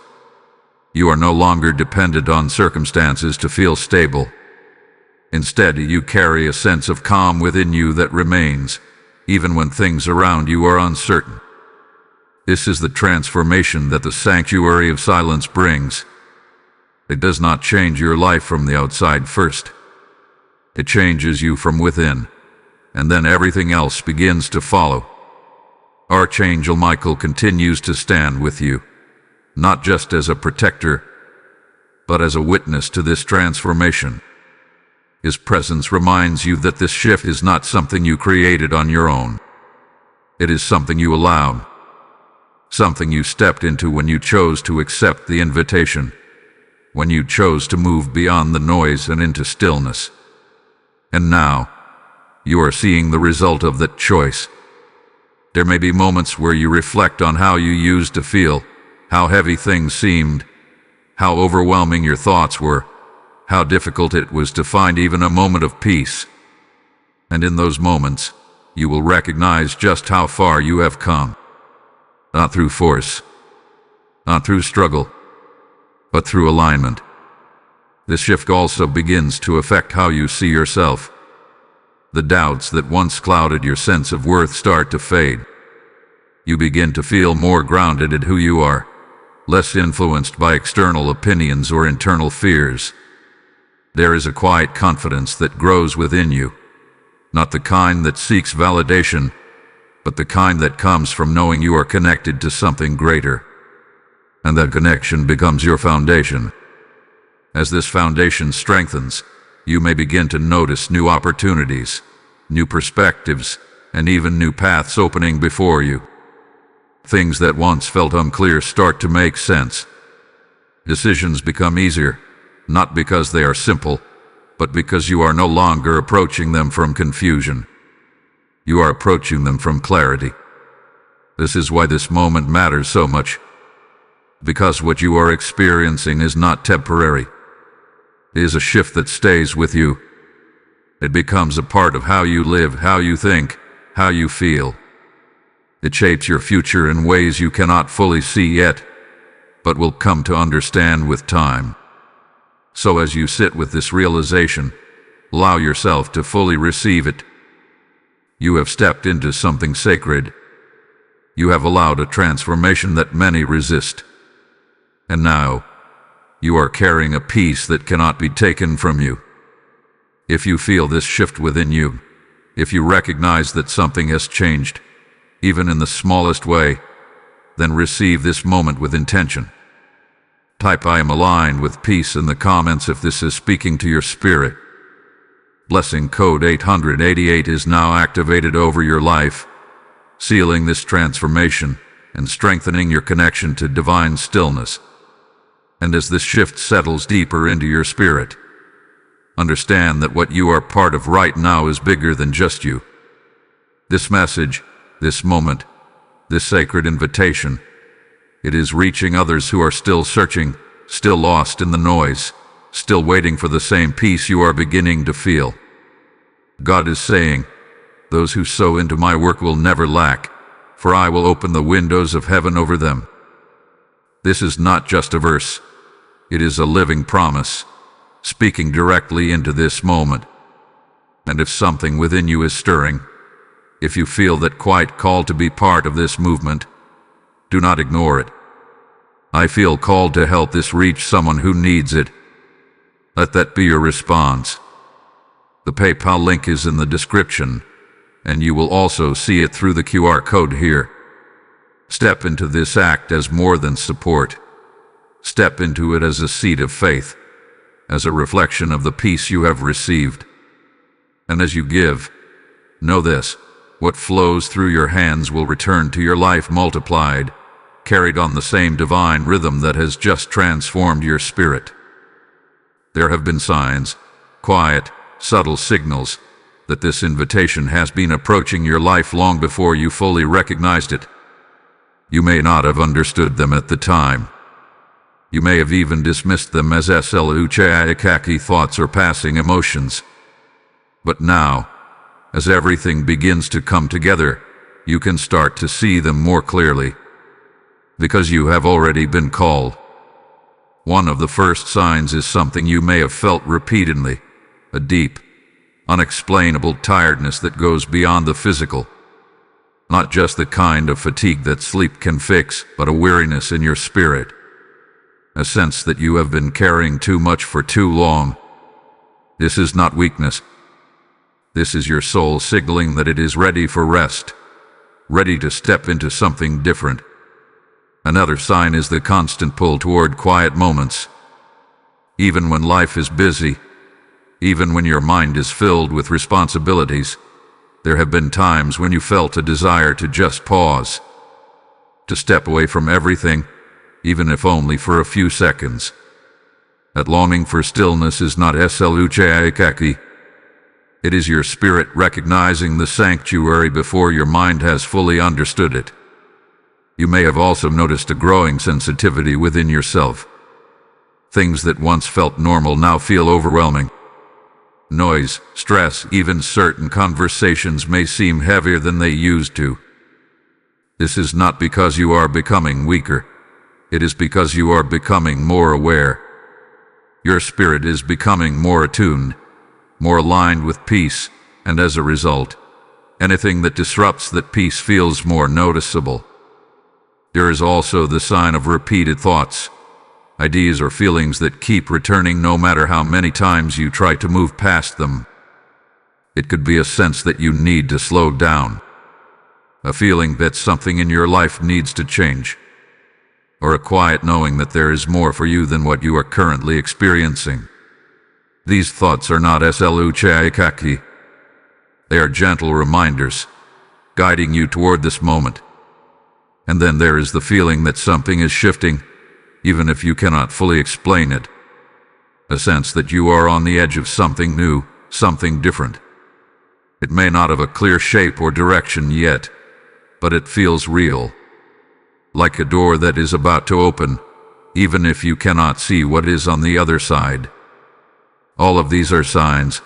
You are no longer dependent on circumstances to feel stable. Instead, you carry a sense of calm within you that remains, even when things around you are uncertain. This is the transformation that the sanctuary of silence brings. It does not change your life from the outside first. It changes you from within, and then everything else begins to follow. Archangel Michael continues to stand with you, not just as a protector, but as a witness to this transformation. His presence reminds you that this shift is not something you created on your own. It is something you allowed, something you stepped into when you chose to accept the invitation, when you chose to move beyond the noise and into stillness. And now, you are seeing the result of that choice. There may be moments where you reflect on how you used to feel, how heavy things seemed, how overwhelming your thoughts were, how difficult it was to find even a moment of peace. And in those moments, you will recognize just how far you have come. Not through force, not through struggle, but through alignment. This shift also begins to affect how you see yourself. The doubts that once clouded your sense of worth start to fade. You begin to feel more grounded in who you are, less influenced by external opinions or internal fears. There is a quiet confidence that grows within you, not the kind that seeks validation, but the kind that comes from knowing you are connected to something greater. And that connection becomes your foundation. As this foundation strengthens, you may begin to notice new opportunities, new perspectives, and even new paths opening before you. Things that once felt unclear start to make sense. Decisions become easier, not because they are simple, but because you are no longer approaching them from confusion. You are approaching them from clarity. This is why this moment matters so much. Because what you are experiencing is not temporary. It is a shift that stays with you. It becomes a part of how you live, how you think, how you feel. It shapes your future in ways you cannot fully see yet, but will come to understand with time. So as you sit with this realization, allow yourself to fully receive it. You have stepped into something sacred. You have allowed a transformation that many resist. And now, you are carrying a peace that cannot be taken from you. If you feel this shift within you, if you recognize that something has changed, even in the smallest way, then receive this moment with intention. Type "I am aligned with peace" in the comments if this is speaking to your spirit. Blessing code 888 is now activated over your life, sealing this transformation and strengthening your connection to divine stillness. And as this shift settles deeper into your spirit, understand that what you are part of right now is bigger than just you. This message, this moment, this sacred invitation, it is reaching others who are still searching, still lost in the noise, still waiting for the same peace you are beginning to feel. God is saying, "Those who sow into my work will never lack, for I will open the windows of heaven over them." This is not just a verse. It is a living promise, speaking directly into this moment. And if something within you is stirring, if you feel that quiet call to be part of this movement, do not ignore it. I feel called to help this reach someone who needs it. Let that be your response. The PayPal link is in the description, and you will also see it through the QR code here. Step into this act as more than support. Step into it as a seed of faith, as a reflection of the peace you have received. And as you give, know this: what flows through your hands will return to your life multiplied, carried on the same divine rhythm that has just transformed your spirit. There have been signs, quiet, subtle signals, that this invitation has been approaching your life long before you fully recognized it. You may not have understood them at the time. You may have even dismissed them as sluchaiakaki thoughts or passing emotions. But now, as everything begins to come together, you can start to see them more clearly, because you have already been called. One of the first signs is something you may have felt repeatedly: a deep, unexplainable tiredness that goes beyond the physical. Not just the kind of fatigue that sleep can fix, but a weariness in your spirit. A sense that you have been carrying too much for too long. This is not weakness. This is your soul signaling that it is ready for rest, ready to step into something different. Another sign is the constant pull toward quiet moments. Even when life is busy, even when your mind is filled with responsibilities, there have been times when you felt a desire to just pause, to step away from everything, even if only for a few seconds. That longing for stillness is not sluchaiakaki. It is your spirit recognizing the sanctuary before your mind has fully understood it. You may have also noticed a growing sensitivity within yourself. Things that once felt normal now feel overwhelming. Noise, stress, even certain conversations may seem heavier than they used to. This is not because you are becoming weaker. It is because you are becoming more aware. Your spirit is becoming more attuned, more aligned with peace, and as a result, anything that disrupts that peace feels more noticeable. There is also the sign of repeated thoughts, ideas or feelings that keep returning no matter how many times you try to move past them. It could be a sense that you need to slow down, a feeling that something in your life needs to change, or a quiet knowing that there is more for you than what you are currently experiencing. These thoughts are not sluchaiakaki. They are gentle reminders, guiding you toward this moment. And then there is the feeling that something is shifting, even if you cannot fully explain it. A sense that you are on the edge of something new, something different. It may not have a clear shape or direction yet, but it feels real. Like a door that is about to open, even if you cannot see what is on the other side. All of these are signs,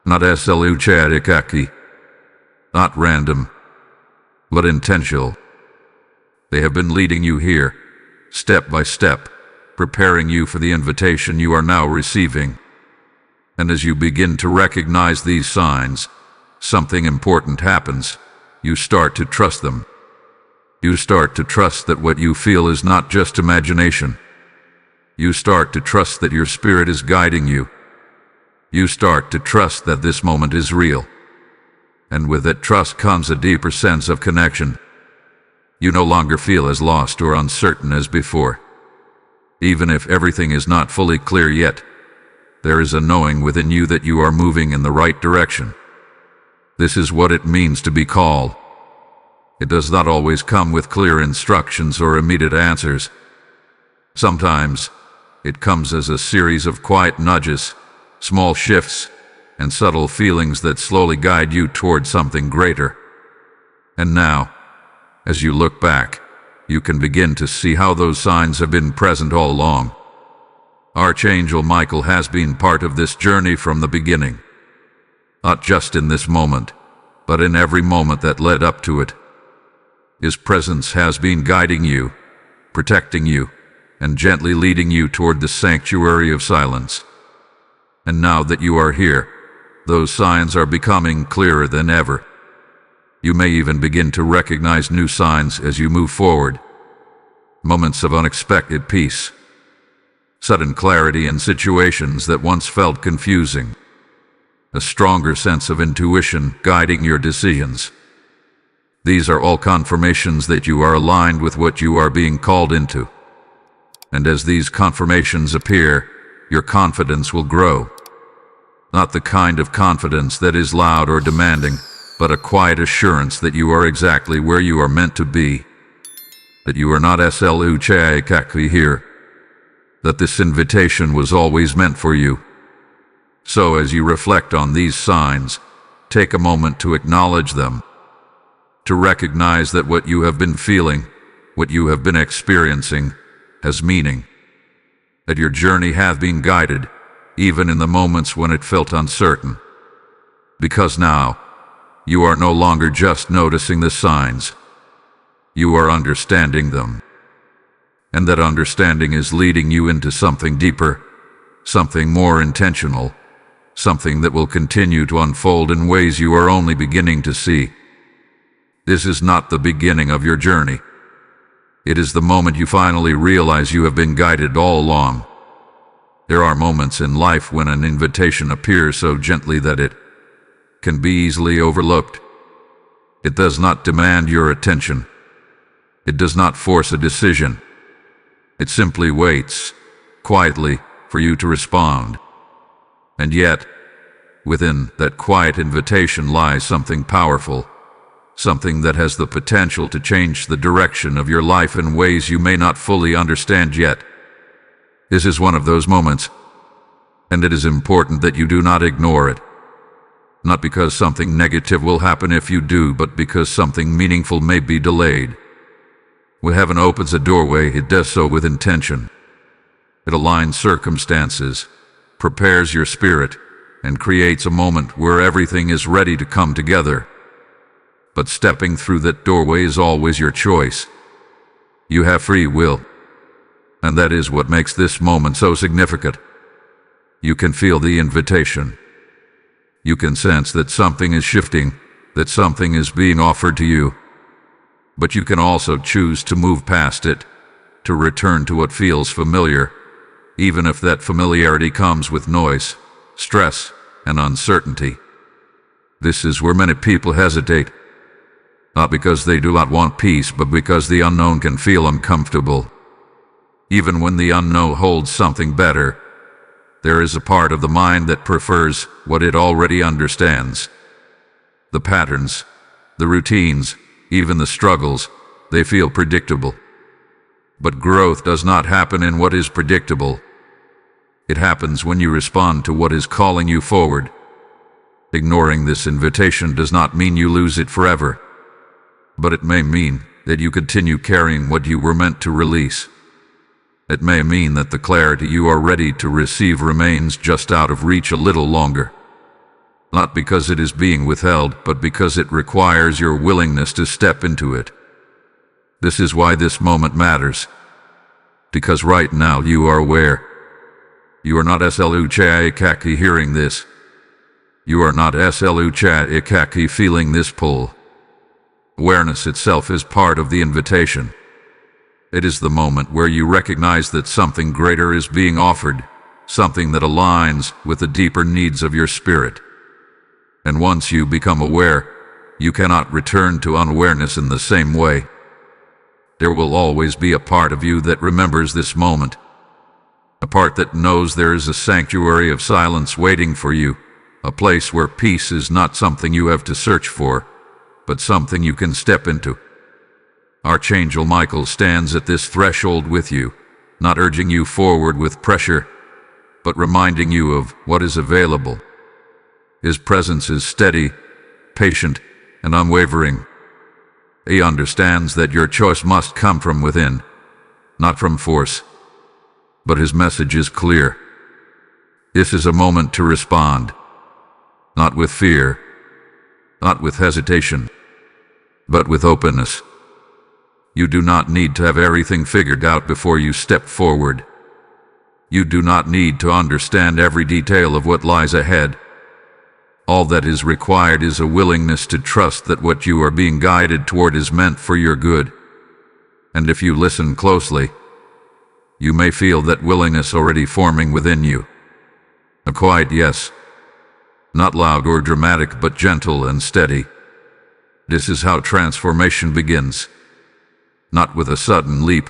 not sluchaiakaki, not random, but intentional. They have been leading you here, step by step, preparing you for the invitation you are now receiving. And as you begin to recognize these signs, something important happens. You start to trust them. You start to trust that what you feel is not just imagination. You start to trust that your spirit is guiding you. You start to trust that this moment is real. And with that trust comes a deeper sense of connection. You no longer feel as lost or uncertain as before. Even if everything is not fully clear yet, there is a knowing within you that you are moving in the right direction. This is what it means to be called. It does not always come with clear instructions or immediate answers. Sometimes, it comes as a series of quiet nudges, small shifts, and subtle feelings that slowly guide you toward something greater. And now, as you look back, you can begin to see how those signs have been present all along. Archangel Michael has been part of this journey from the beginning. Not just in this moment, but in every moment that led up to it. His presence has been guiding you, protecting you, and gently leading you toward the sanctuary of silence. And now that you are here, those signs are becoming clearer than ever. You may even begin to recognize new signs as you move forward. moments of unexpected peace, sudden clarity in situations that once felt confusing, a stronger sense of intuition guiding your decisions. These are all confirmations that you are aligned with what you are being called into. And as these confirmations appear, your confidence will grow. Not the kind of confidence that is loud or demanding, but a quiet assurance that you are exactly where you are meant to be. That you are not sluchakaki here. That this invitation was always meant for you. So as you reflect on these signs, take a moment to acknowledge them. To recognize that what you have been feeling, what you have been experiencing, has meaning. That your journey hath been guided, even in the moments when it felt uncertain. Because now, you are no longer just noticing the signs. You are understanding them. And that understanding is leading you into something deeper, something more intentional, something that will continue to unfold in ways you are only beginning to see. This is not the beginning of your journey. It is the moment you finally realize you have been guided all along. There are moments in life when an invitation appears so gently that it can be easily overlooked. It does not demand your attention. It does not force a decision. It simply waits, quietly, for you to respond. And yet, within that quiet invitation lies something powerful, something that has the potential to change the direction of your life in ways you may not fully understand yet. This is one of those moments, and it is important that you do not ignore it. Not because something negative will happen if you do, but because something meaningful may be delayed. When heaven opens a doorway, it does so with intention. It aligns circumstances, prepares your spirit, and creates a moment where everything is ready to come together. But stepping through that doorway is always your choice. You have free will. And that is what makes this moment so significant. You can feel the invitation. You can sense that something is shifting, that something is being offered to you. But you can also choose to move past it, to return to what feels familiar, even if that familiarity comes with noise, stress, and uncertainty. This is where many people hesitate. Not because they do not want peace, but because the unknown can feel uncomfortable. Even when the unknown holds something better, there is a part of the mind that prefers what it already understands. The patterns, the routines, even the struggles, they feel predictable. But growth does not happen in what is predictable. It happens when you respond to what is calling you forward. Ignoring this invitation does not mean you lose it forever. But it may mean that you continue carrying what you were meant to release. It may mean that the clarity you are ready to receive remains just out of reach a little longer. Not because it is being withheld, but because it requires your willingness to step into it. This is why this moment matters. Because right now you are aware. You are not sluchakaki hearing this. You are not sluchakaki feeling this pull. Awareness itself is part of the invitation. It is the moment where you recognize that something greater is being offered, something that aligns with the deeper needs of your spirit. And once you become aware, you cannot return to unawareness in the same way. There will always be a part of you that remembers this moment, a part that knows there is a sanctuary of silence waiting for you, a place where peace is not something you have to search for, but something you can step into. Archangel Michael stands at this threshold with you, not urging you forward with pressure, but reminding you of what is available. His presence is steady, patient, and unwavering. He understands that your choice must come from within, not from force. But his message is clear. This is a moment to respond, not with fear, not with hesitation, but with openness. You do not need to have everything figured out before you step forward. You do not need to understand every detail of what lies ahead. All that is required is a willingness to trust that what you are being guided toward is meant for your good. And if you listen closely, you may feel that willingness already forming within you. A quiet yes, not loud or dramatic, but gentle and steady. This is how transformation begins. Not with a sudden leap,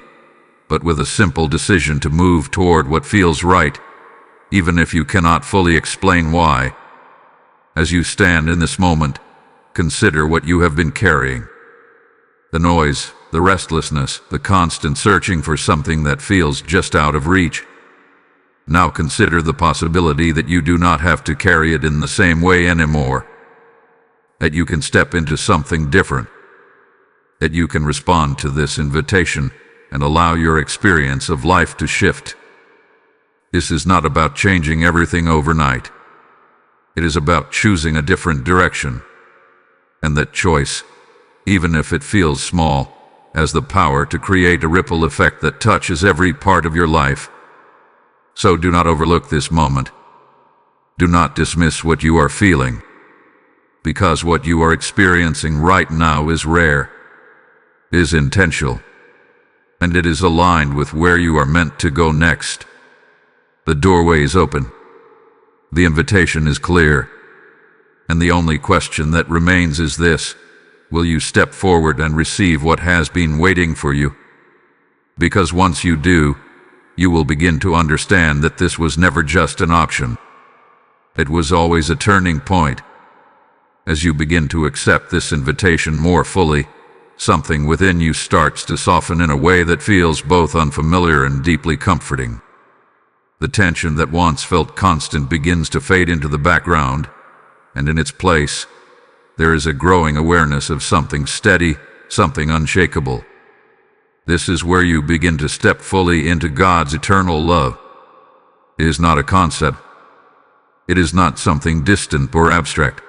but with a simple decision to move toward what feels right, even if you cannot fully explain why. As you stand in this moment, consider what you have been carrying. The noise, the restlessness, the constant searching for something that feels just out of reach. Now consider the possibility that you do not have to carry it in the same way anymore. That you can step into something different. That you can respond to this invitation and allow your experience of life to shift. This is not about changing everything overnight. It is about choosing a different direction. And that choice, even if it feels small, has the power to create a ripple effect that touches every part of your life. So do not overlook this moment. Do not dismiss what you are feeling, because what you are experiencing right now is rare, is intentional, and it is aligned with where you are meant to go next. The doorway is open. The invitation is clear. And the only question that remains is this: will you step forward and receive what has been waiting for you? Because once you do, you will begin to understand that this was never just an option. It was always a turning point. As you begin to accept this invitation more fully, something within you starts to soften in a way that feels both unfamiliar and deeply comforting. The tension that once felt constant begins to fade into the background, and in its place, there is a growing awareness of something steady, something unshakable. This is where you begin to step fully into God's eternal love. It is not a concept. It is not something distant or abstract.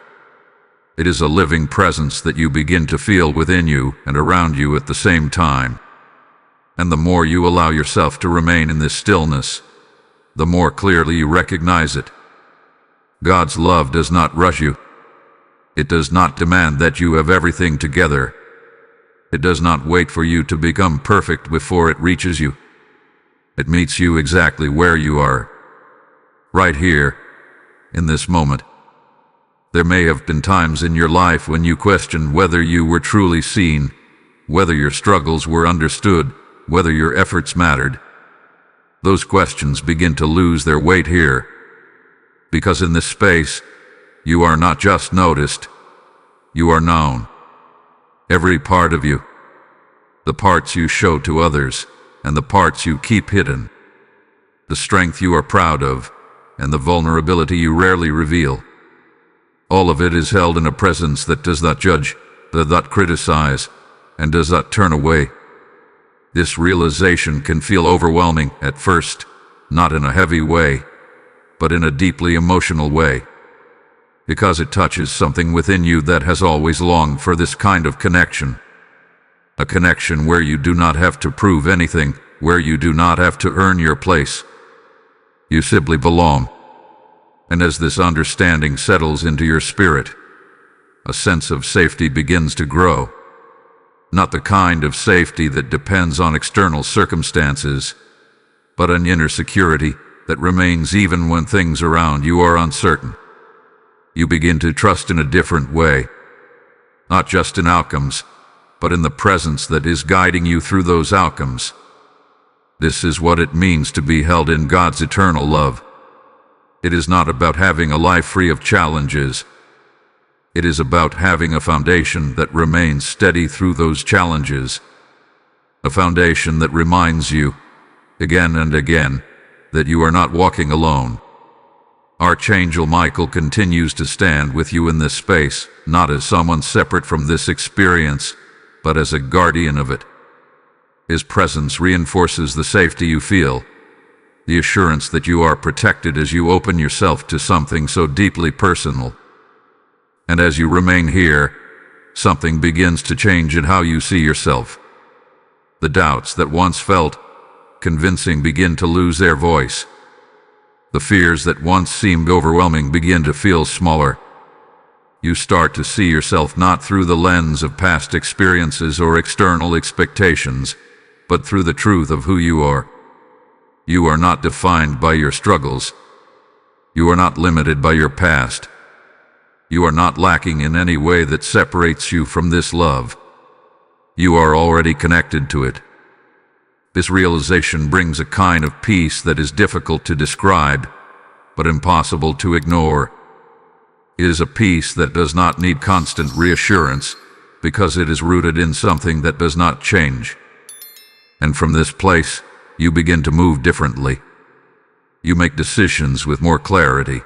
It is a living presence that you begin to feel within you and around you at the same time. And the more you allow yourself to remain in this stillness, the more clearly you recognize it. God's love does not rush you. It does not demand that you have everything together. It does not wait for you to become perfect before it reaches you. It meets you exactly where you are, right here, in this moment. There may have been times in your life when you questioned whether you were truly seen, whether your struggles were understood, whether your efforts mattered. Those questions begin to lose their weight here, because in this space, you are not just noticed, you are known. Every part of you, the parts you show to others, and the parts you keep hidden, the strength you are proud of, and the vulnerability you rarely reveal. All of it is held in a presence that does not judge, does not criticize, and does not turn away. This realization can feel overwhelming at first, not in a heavy way, but in a deeply emotional way, because it touches something within you that has always longed for this kind of connection. A connection where you do not have to prove anything, where you do not have to earn your place. You simply belong. And as this understanding settles into your spirit, a sense of safety begins to grow. Not the kind of safety that depends on external circumstances, but an inner security that remains even when things around you are uncertain. You begin to trust in a different way, not just in outcomes, but in the presence that is guiding you through those outcomes. This is what it means to be held in God's eternal love. It is not about having a life free of challenges. It is about having a foundation that remains steady through those challenges. A foundation that reminds you, again and again, that you are not walking alone. Archangel Michael continues to stand with you in this space, not as someone separate from this experience, but as a guardian of it. His presence reinforces the safety you feel, the assurance that you are protected as you open yourself to something so deeply personal. And as you remain here, something begins to change in how you see yourself. The doubts that once felt convincing begin to lose their voice. The fears that once seemed overwhelming begin to feel smaller. You start to see yourself not through the lens of past experiences or external expectations, but through the truth of who you are. You are not defined by your struggles. You are not limited by your past. You are not lacking in any way that separates you from this love. You are already connected to it. This realization brings a kind of peace that is difficult to describe, but impossible to ignore. It is a peace that does not need constant reassurance, because it is rooted in something that does not change. And from this place, you begin to move differently. You make decisions with more clarity.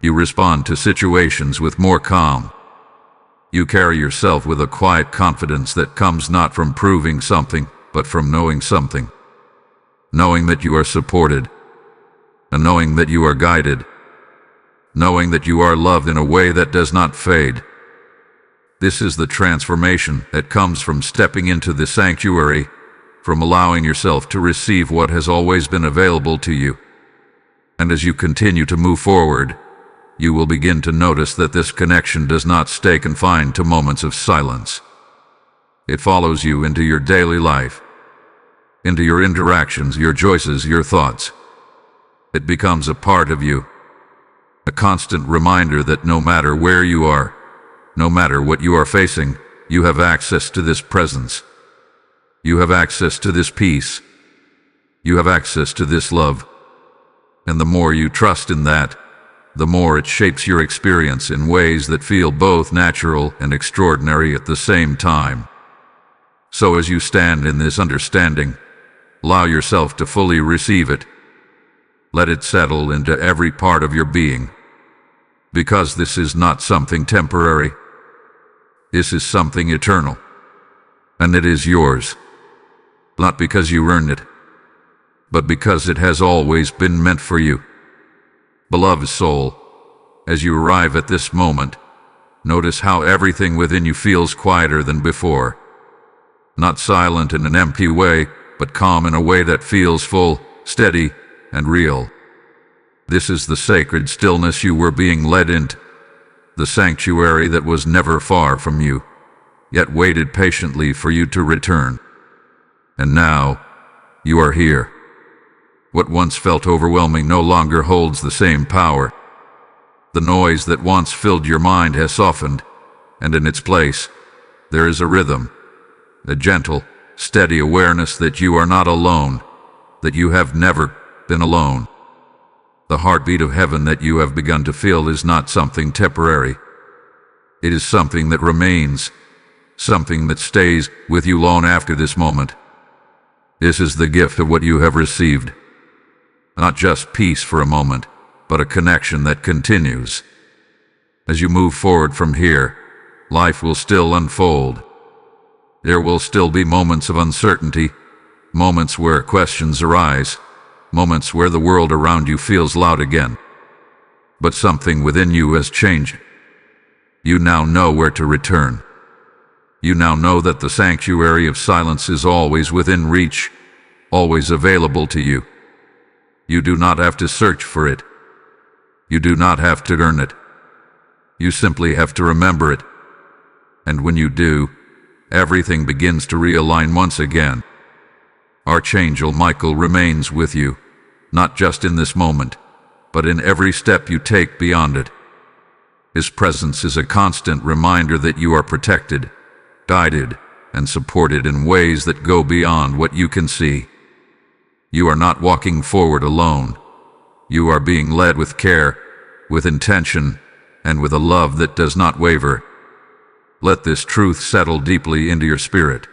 You respond to situations with more calm. You carry yourself with a quiet confidence that comes not from proving something, but from knowing something. Knowing that you are supported, and knowing that you are guided, knowing that you are loved in a way that does not fade. This is the transformation that comes from stepping into the sanctuary, from allowing yourself to receive what has always been available to you. And as you continue to move forward, you will begin to notice that this connection does not stay confined to moments of silence. It follows you into your daily life, into your interactions, your choices, your thoughts. It becomes a part of you, a constant reminder that no matter where you are, no matter what you are facing, you have access to this presence. You have access to this peace. You have access to this love. And the more you trust in that, the more it shapes your experience in ways that feel both natural and extraordinary at the same time. So as you stand in this understanding, allow yourself to fully receive it. Let it settle into every part of your being. Because this is not something temporary. This is something eternal. And it is yours. Not because you earned it, but because it has always been meant for you. Beloved soul, as you arrive at this moment, notice how everything within you feels quieter than before. Not silent in an empty way, but calm in a way that feels full, steady, and real. This is the sacred stillness you were being led into, the sanctuary that was never far from you, yet waited patiently for you to return. And now, you are here. What once felt overwhelming no longer holds the same power. The noise that once filled your mind has softened, and in its place, there is a rhythm, a gentle, steady awareness that you are not alone, that you have never been alone. The heartbeat of heaven that you have begun to feel is not something temporary. It is something that remains, something that stays with you long after this moment. This is the gift of what you have received. Not just peace for a moment, but a connection that continues. As you move forward from here, life will still unfold. There will still be moments of uncertainty, moments where questions arise, moments where the world around you feels loud again. But something within you has changed. You now know where to return. You now know that the sanctuary of silence is always within reach, always available to you. You do not have to search for it. You do not have to earn it. You simply have to remember it. And when you do, everything begins to realign once again. Archangel Michael remains with you, not just in this moment, but in every step you take beyond it. His presence is a constant reminder that you are protected, guided, and supported in ways that go beyond what you can see. You are not walking forward alone. You are being led with care, with intention, and with a love that does not waver. Let this truth settle deeply into your spirit.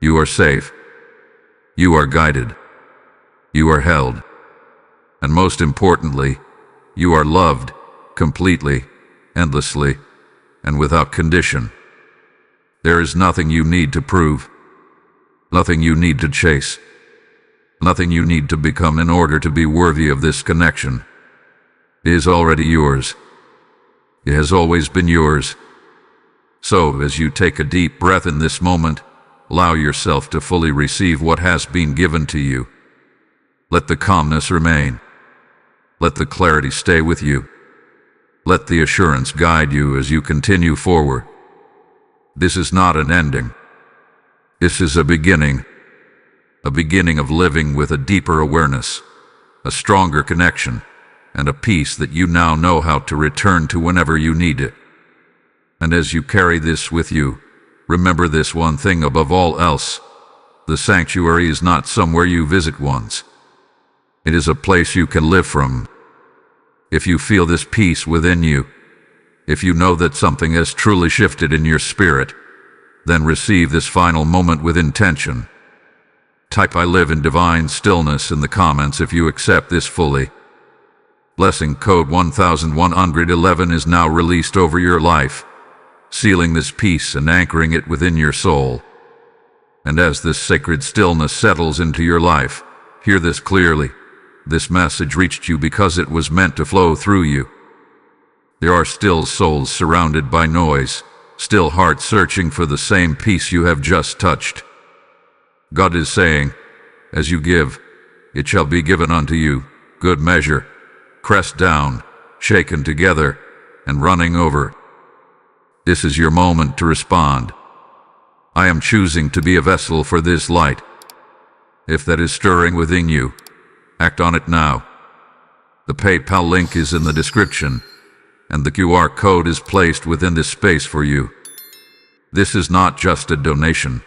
You are safe. You are guided. You are held. And most importantly, you are loved completely, endlessly, and without condition. There is nothing you need to prove, nothing you need to chase, nothing you need to become in order to be worthy of this connection. It is already yours. It has always been yours. So, as you take a deep breath in this moment, allow yourself to fully receive what has been given to you. Let the calmness remain. Let the clarity stay with you. Let the assurance guide you as you continue forward. This is not an ending. This is a beginning, a beginning of living with a deeper awareness, a stronger connection, and a peace that you now know how to return to whenever you need it. And as you carry this with you, remember this one thing above all else: the sanctuary is not somewhere you visit once. It is a place you can live from. If you feel this peace within you, if you know that something has truly shifted in your spirit, then receive this final moment with intention. Type "I live in divine stillness" in the comments if you accept this fully. Blessing code 1111 is now released over your life, sealing this peace and anchoring it within your soul. And as this sacred stillness settles into your life, hear this clearly. This message reached you because it was meant to flow through you. There are still souls surrounded by noise, still hearts searching for the same peace you have just touched. God is saying, as you give, it shall be given unto you, good measure, pressed down, shaken together, and running over. This is your moment to respond. I am choosing to be a vessel for this light. If that is stirring within you, act on it now. The PayPal link is in the description, and the QR code is placed within this space for you. This is not just a donation.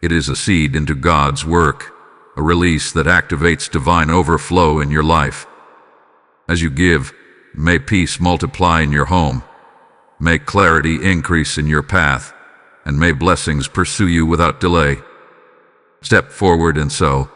It is a seed into God's work, a release that activates divine overflow in your life. As you give, may peace multiply in your home, may clarity increase in your path, and may blessings pursue you without delay. Step forward and sow.